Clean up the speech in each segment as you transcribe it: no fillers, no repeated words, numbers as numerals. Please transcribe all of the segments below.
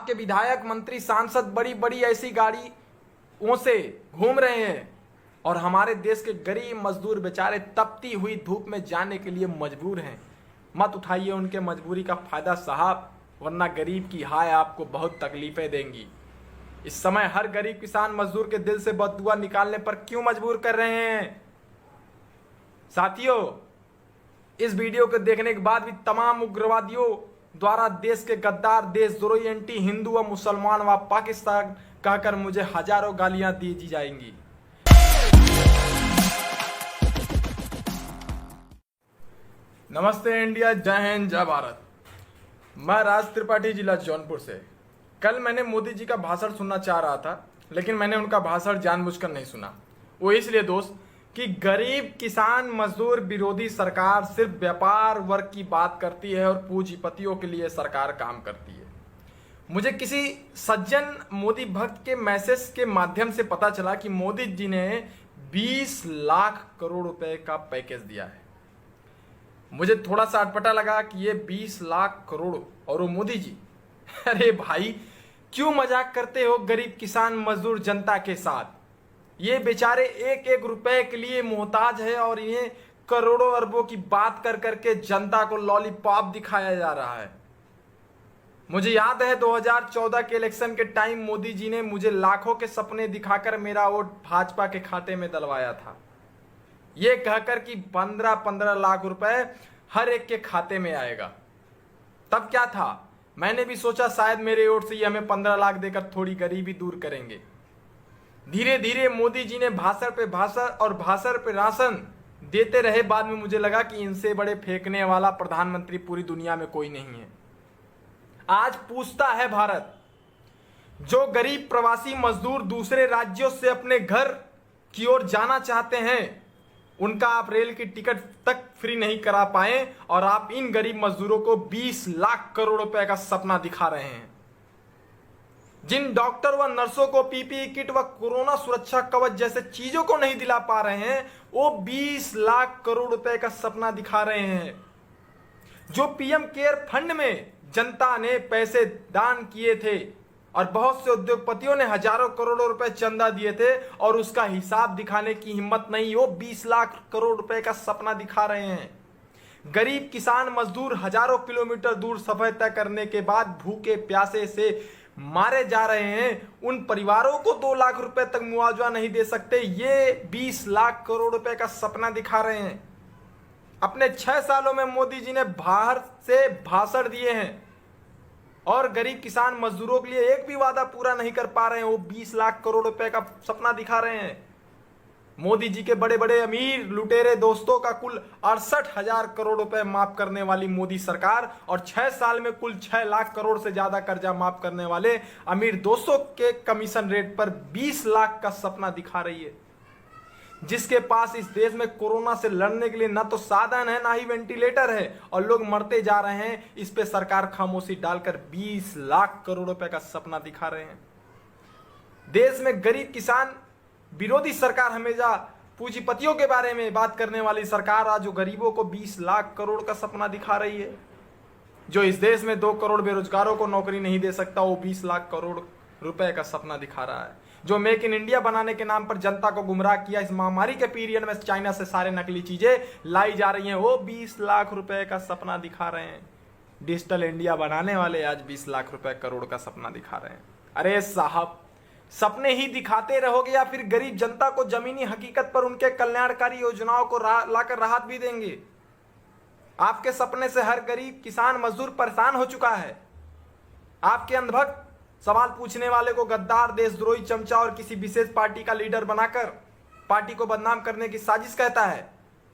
आपके विधायक, मंत्री, सांसद बड़ी बड़ी ऐसी गाड़ियों से घूम रहे हैं और हमारे देश के गरीब मजदूर बेचारे तपती हुई धूप में जाने के लिए मजबूर हैं। मत उठाइए उनके मजबूरी का फायदा साहब, वरना गरीब की हाय आपको बहुत तकलीफें देंगी। इस समय हर गरीब किसान मजदूर के दिल से बददुआ निकालने पर क्यों मजबूर कर रहे हैं? साथियों, इस वीडियो को देखने के बाद भी तमाम उग्रवादियों द्वारा देश के गद्दार, देशद्रोही, एंटी हिंदू व मुसलमान व पाकिस्तान कहकर मुझे हजारों गालियां दी जाएंगी। नमस्ते इंडिया, जय हिंद, जय भारत। मैं राज त्रिपाठी, जिला जौनपुर से। कल मैंने मोदी जी का भाषण सुनना चाह रहा था, लेकिन मैंने उनका भाषण जानबूझकर नहीं सुना। वो इसलिए दोस्त कि गरीब किसान मजदूर विरोधी सरकार सिर्फ व्यापार वर्ग की बात करती है और पूंजीपतियों के लिए सरकार काम करती है। मुझे किसी सज्जन मोदी भक्त के मैसेज के माध्यम से पता चला कि मोदी जी ने 20 लाख करोड़ रुपए का पैकेज दिया है। मुझे थोड़ा सा अटपटा लगा कि ये 20 लाख करोड़ और वो मोदी जी। अरे भाई, क्यों मजाक करते हो गरीब किसान मजदूर जनता के साथ? ये बेचारे एक एक रुपए के लिए मोहताज है और इन्हें करोड़ों अरबों की बात कर करके जनता को लॉलीपॉप दिखाया जा रहा है। मुझे याद है 2014 के इलेक्शन के टाइम मोदी जी ने मुझे लाखों के सपने दिखाकर मेरा वोट भाजपा के खाते में डलवाया था, ये कहकर कि 15-15 लाख रुपए हर एक के खाते में आएगा। तब क्या था, मैंने भी सोचा शायद मेरे वोट से ये हमें 15 लाख देकर थोड़ी गरीबी दूर करेंगे। धीरे धीरे मोदी जी ने भाषण पे भाषण और भाषण पे राशन देते रहे। बाद में मुझे लगा कि इनसे बड़े फेंकने वाला प्रधानमंत्री पूरी दुनिया में कोई नहीं है। आज पूछता है भारत, जो गरीब प्रवासी मजदूर दूसरे राज्यों से अपने घर की ओर जाना चाहते हैं, उनका आप रेल की टिकट तक फ्री नहीं करा पाए और आप इन गरीब मजदूरों को 20 लाख करोड़ रुपए का सपना दिखा रहे हैं। जिन डॉक्टर व नर्सों को पीपीई किट व कोरोना सुरक्षा कवच जैसे चीजों को नहीं दिला पा रहे हैं, वो 20 लाख करोड़ रुपए का सपना दिखा रहे हैं। जो पीएम केयर फंड में जनता ने पैसे दान किए थे और बहुत से उद्योगपतियों ने हजारों करोड़ों रुपए चंदा दिए थे और उसका हिसाब दिखाने की हिम्मत नहीं, वो 20 लाख करोड़ रुपए का सपना दिखा रहे हैं। गरीब किसान मजदूर हजारों किलोमीटर दूर सफर तय करने के बाद भूखे प्यासे से मारे जा रहे हैं। उन परिवारों को 2 लाख रुपए तक मुआवजा नहीं दे सकते, ये 20 लाख करोड़ रुपए का सपना दिखा रहे हैं। अपने 6 सालों में मोदी जी ने बाहर से भाषण दिए हैं और गरीब किसान मजदूरों के लिए एक भी वादा पूरा नहीं कर पा रहे हैं। वो 20 लाख करोड़ रुपए का सपना दिखा रहे हैं। मोदी जी के बड़े बड़े अमीर लुटेरे दोस्तों का कुल 68,000 करोड़ रुपए माफ करने वाली मोदी सरकार और 6 साल में कुल 6 लाख करोड़ से ज्यादा कर्जा माफ करने वाले अमीर दोस्तों के कमीशन रेट पर 20 लाख का सपना दिखा रही है। जिसके पास इस देश में कोरोना से लड़ने के लिए ना तो साधन है, ना ही वेंटिलेटर है और लोग मरते जा रहे हैं, इस पे सरकार खामोशी डालकर 20 लाख करोड़ रुपए का सपना दिखा रहे हैं। देश में गरीब किसान विरोधी सरकार हमेशा पूंजीपतियों के बारे में बात करने वाली सरकार आज जो गरीबों को 20 लाख करोड़ का सपना दिखा रही है। जो इस देश में 2 करोड़ बेरोजगारों को नौकरी नहीं दे सकता, वो 20 लाख करोड़ रुपए का सपना दिखा रहा है। जो मेक इन इंडिया बनाने के नाम पर जनता को गुमराह किया, इस महामारी के पीरियड में चाइना से सारे नकली चीजें लाई जा रही हैं, वो 20 लाख रुपए का सपना दिखा रहे हैं। डिजिटल इंडिया बनाने वाले आज 20 लाख रुपए करोड़ का सपना दिखा रहे हैं। अरे साहब, सपने ही दिखाते रहोगे या फिर गरीब जनता को जमीनी हकीकत पर उनके कल्याणकारी योजनाओं को लाकर राहत भी देंगे? आपके सपने से हर गरीब किसान मजदूर परेशान हो चुका है। आपके अंधभक्त सवाल पूछने वाले को गद्दार, देशद्रोही, चमचा और किसी विशेष पार्टी का लीडर बनाकर पार्टी को बदनाम करने की साजिश कहता है।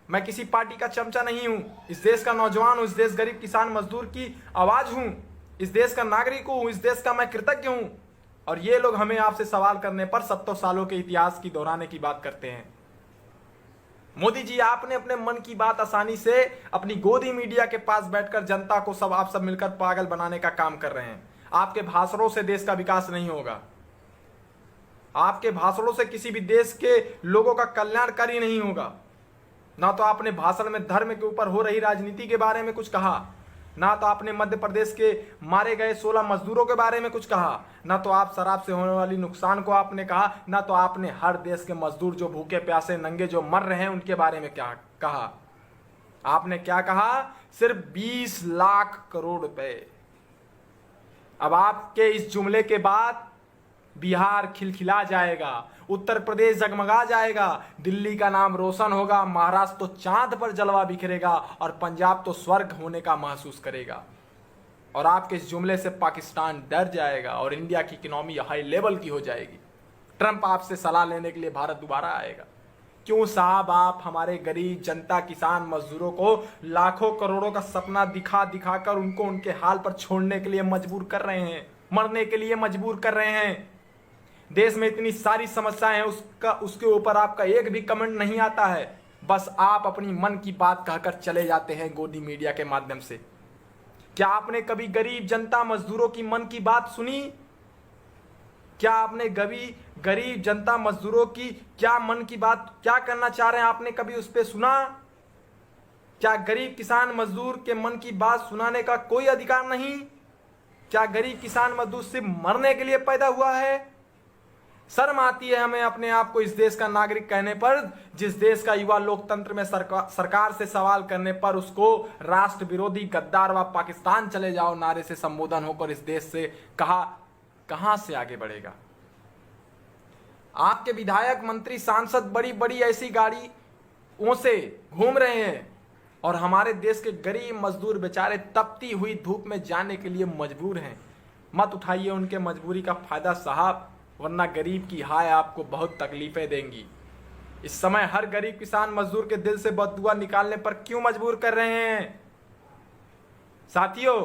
मैं किसी पार्टी का चमचा नहीं हूं, इस देश का नौजवान हूं, इस देश गरीब किसान मजदूर की आवाज हूं, इस देश का नागरिक हूं, इस देश का मैं कृतज्ञ हूं। और ये लोग हमें आपसे सवाल करने पर 70 सालों के इतिहास की दोहराने की बात करते हैं। मोदी जी, आपने अपने मन की बात आसानी से अपनी गोदी मीडिया के पास बैठकर जनता को आप सब मिलकर पागल बनाने का काम कर रहे हैं। आपके भाषणों से देश का विकास नहीं होगा। आपके भाषणों से किसी भी देश के लोगों का कल्याणकारी नहीं होगा। ना तो आपने भाषण में धर्म के ऊपर हो रही राजनीति के बारे में कुछ कहा, ना तो आपने मध्य प्रदेश के मारे गए 16 मजदूरों के बारे में कुछ कहा, ना तो आप शराब से होने वाली नुकसान को आपने कहा, ना तो आपने हर देश के मजदूर जो भूखे प्यासे नंगे जो मर रहे हैं उनके बारे में क्या कहा। आपने क्या कहा? सिर्फ 20 लाख करोड़ रुपए। अब आपके इस जुमले के बाद बिहार खिलखिला जाएगा, उत्तर प्रदेश जगमगा जाएगा, दिल्ली का नाम रोशन होगा, महाराष्ट्र तो चांद पर जलवा बिखरेगा और पंजाब तो स्वर्ग होने का महसूस करेगा। और आपके इस जुमले से पाकिस्तान डर जाएगा और इंडिया की इकोनॉमी हाई लेवल की हो जाएगी। ट्रंप आपसे सलाह लेने के लिए भारत दोबारा आएगा। क्यों साहब आप हमारे गरीब जनता, किसान, मजदूरों को लाखों करोड़ों का सपना दिखा दिखाकर उनको उनके हाल पर छोड़ने के लिए मजबूर कर रहे हैं, मरने के लिए मजबूर कर रहे हैं। देश में इतनी सारी समस्याएं हैं, उसके ऊपर आपका एक भी कमेंट नहीं आता है। बस आप अपनी मन की बात कहकर चले जाते हैं गोदी मीडिया के माध्यम से। क्या आपने कभी गरीब जनता मजदूरों की मन की बात सुनी? क्या आपने कभी गरीब जनता मजदूरों की क्या मन की बात क्या करना चाह रहे हैं आपने कभी उस पर सुना? क्या गरीब किसान मजदूर के मन की बात सुनाने का कोई अधिकार नहीं? क्या गरीब किसान मजदूर सिर्फ मरने के लिए पैदा हुआ है? शर्म आती है हमें अपने आप को इस देश का नागरिक कहने पर, जिस देश का युवा लोकतंत्र में सरकार से सवाल करने पर उसको राष्ट्र विरोधी गद्दार व पाकिस्तान चले जाओ नारे से संबोधन होकर इस देश से कहां से आगे बढ़ेगा। आपके विधायक, मंत्री, सांसद बड़ी बड़ी ऐसी गाड़ियों से घूम रहे हैं और हमारे देश के गरीब मजदूर बेचारे तपती हुई धूप में जाने के लिए मजबूर हैं। मत उठाइए उनके मजबूरी का फायदा साहब, वरना गरीब की हाय आपको बहुत तकलीफें देंगी। इस समय हर गरीब किसान मजदूर के दिल से बददुआ निकालने पर क्यों मजबूर कर रहे हैं? साथियों,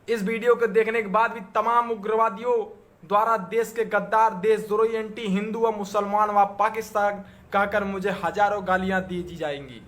इस वीडियो को देखने के बाद भी तमाम उग्रवादियों द्वारा देश के गद्दार, देशद्रोही, एंटी हिंदू व मुसलमान व पाकिस्तान कहकर मुझे हजारों गालियां दी जाएंगी।